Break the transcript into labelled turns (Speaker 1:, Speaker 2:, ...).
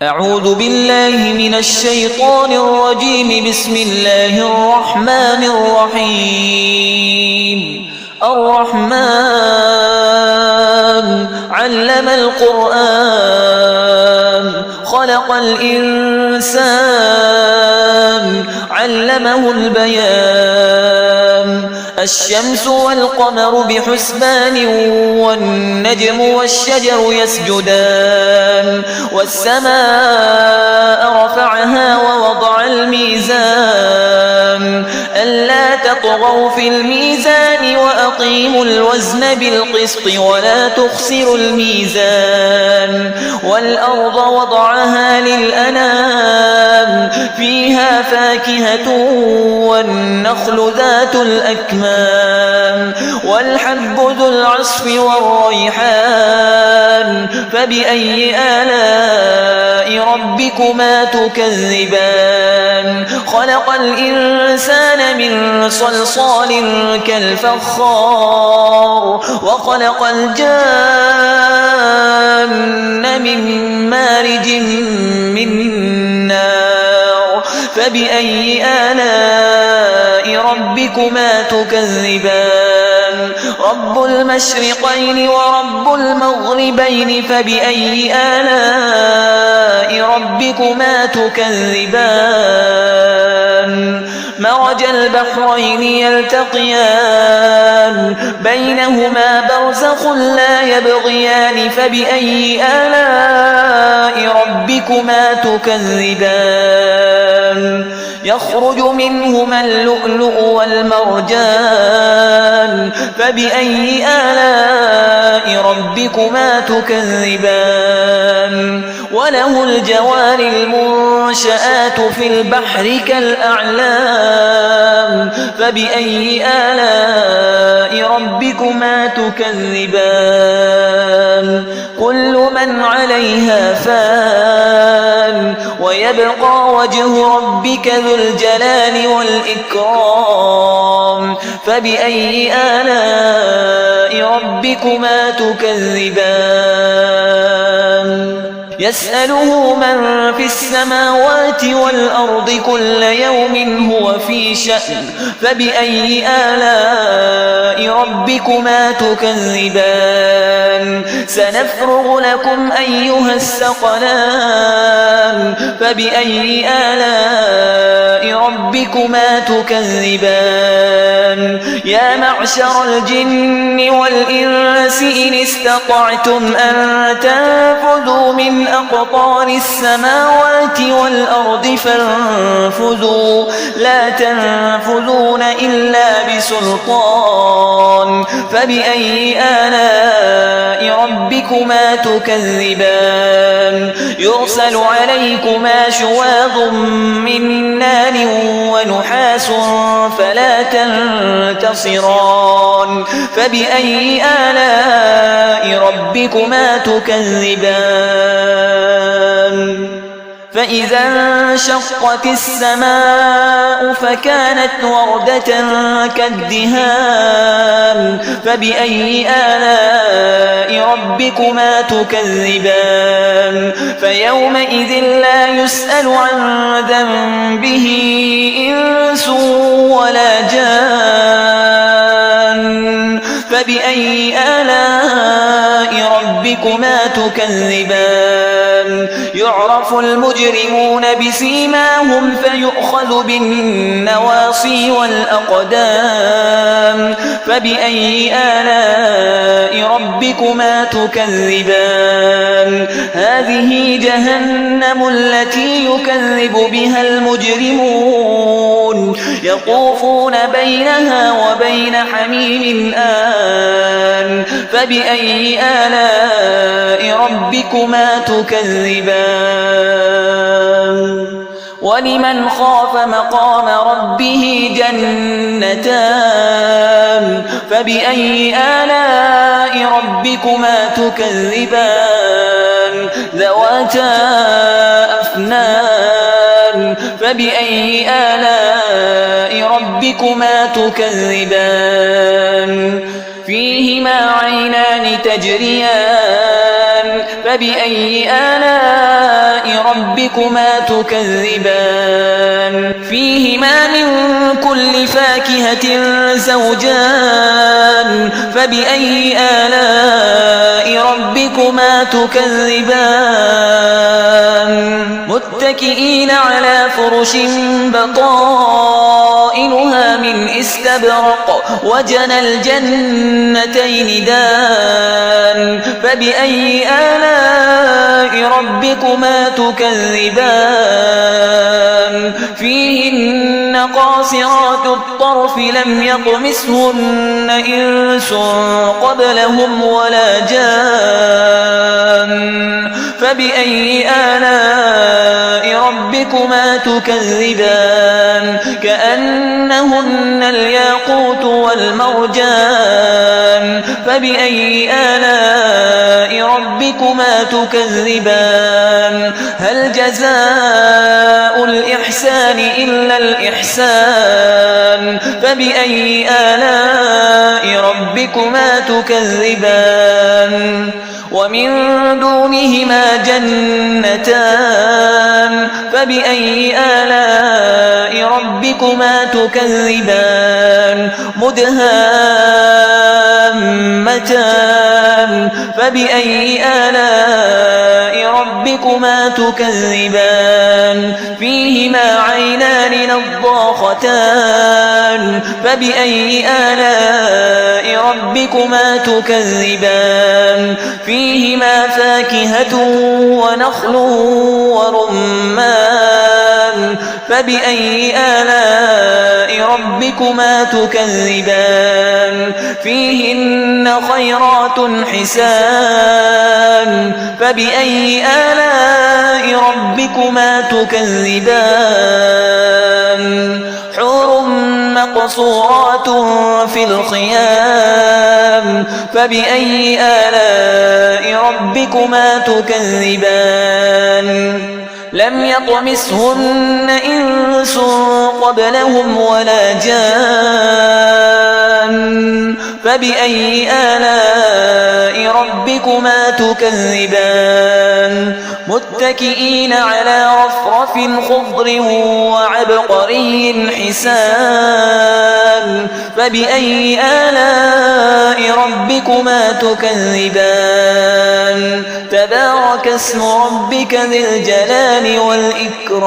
Speaker 1: أعوذ بالله من الشيطان الرجيم. بسم الله الرحمن الرحيم. الرحمن علم القرآن خلق الإنسان علمه البيان. الشمس والقمر بحسبان والنجم والشجر يسجدان. والسماء رفعها ووضع الميزان ألا تطغوا في الميزان وأقيموا الوزن بالقسط ولا تخسروا الميزان. والأرض وضعها للأنام فيها فاكهة والنخل ذات الأكمام والحب ذو العصف والريحان. فبأي آلاء ربكما تكذبان؟ خلق الإنسان من صلصال كالفخار وخلق الجان من مارج من نار. فبأي آلاء ربكما تكذبان؟ رب المشرقين ورب المغربين. فبأي آلاء ربكما تكذبان؟ مرج البحرين يلتقيان بينهما برزخ لا يبغيان. فبأي آلاء ربكما تكذبان؟ يخرج منهما اللؤلؤ والمرجان. فبأي آلاء ربكما تكذبان؟ وله الجوار المنشآت في البحر كالأعلام. فبأي آلاء ربكما تكذبان؟ كل من عليها فان ويبقى وجه ربك ذو الجلال والإكرام. فبأي آلاء ربكما تكذبان؟ يسأله من في السماوات والأرض كل يوم هو في شأن. فبأي آلاء ربكما تكذبان؟ سنفرغ لكم أيها الثقلان. فبأي آلاء ربكما تكذبان؟ يا معشر الجن والإنس إن استطعتم أن تنفذوا من أقطار السماوات والأرض فانفذوا لا تنفذون إلا بسلطان. فبأي آلاء ربكما تكذبان؟ يرسل عليكما شواظ من نار ونحاس فلا تنتصران. فبأي آلاء ربكما تكذبان؟ فإذا انشقت السماء فكانت وردة كالدهان. فبأي آلاء ربكما تكذبان؟ فيومئذ لا يسأل عن ذنبه إنس ولا جان. فبأي آلاء ربكما تكذبان؟ يعرف المجرمون بسيماهم فيؤخذ بالنواصي والأقدام. فبأي آلاء ربكما تكذبان؟ هذه جهنم التي يكذب بها المجرمون يطوفون بينها وبين حميم آن. فبأي آلاء ربكما تكذبان؟ ولمن خاف مقام ربه جنتان. فبأي آلاء ربكما تكذبان؟ ذواتا أفنان. فبأي آلاء ربكما تكذبان؟ فيهما عينان تجريان. فبأي آلاء ربكما تكذبان فيهما من كل فاكهة زوجان فبأي آلاء ربكما تكذبان متكئين على فرش بطائنها من استبرق وجنى الجنتين دان فبأي آلاء ربكما تكذبان فيهن قاصرات الطرف لم يطمثهن إنس قبلهم ولا جان فبأي آلاء ربكما تكذبان كأنهن الياقوت والمرجان فبأي آلاء ربكما تكذبان هل جزاء الإحسان إلا الإحسان فبأي آلاء ربكما تكذبان ومن دونهما جنتان فبأي آلاء ربكما تكذبان مدهامتان فبأي آلاء ربكما تكذبان فيهما عينان نضاختان فبأي آلاء ربكما تكذبان فيهما فاكهة ونخل ورمان فبأي آلاء ربكما تكذبان فيهن خيرات حسان فبأي آلاء ربكما تكذبان حور مقصورات في الخيام فبأي آلاء ربكما تكذبان لم يطمثهن إنس قبلهم ولا جان فبأي آلاء ربكما تكذبان متكئين على رفرف خضر وعبقري حسان فبأي آلاء ربكما تكذبان تبارك اسم ربك ذي الجلال والإكرام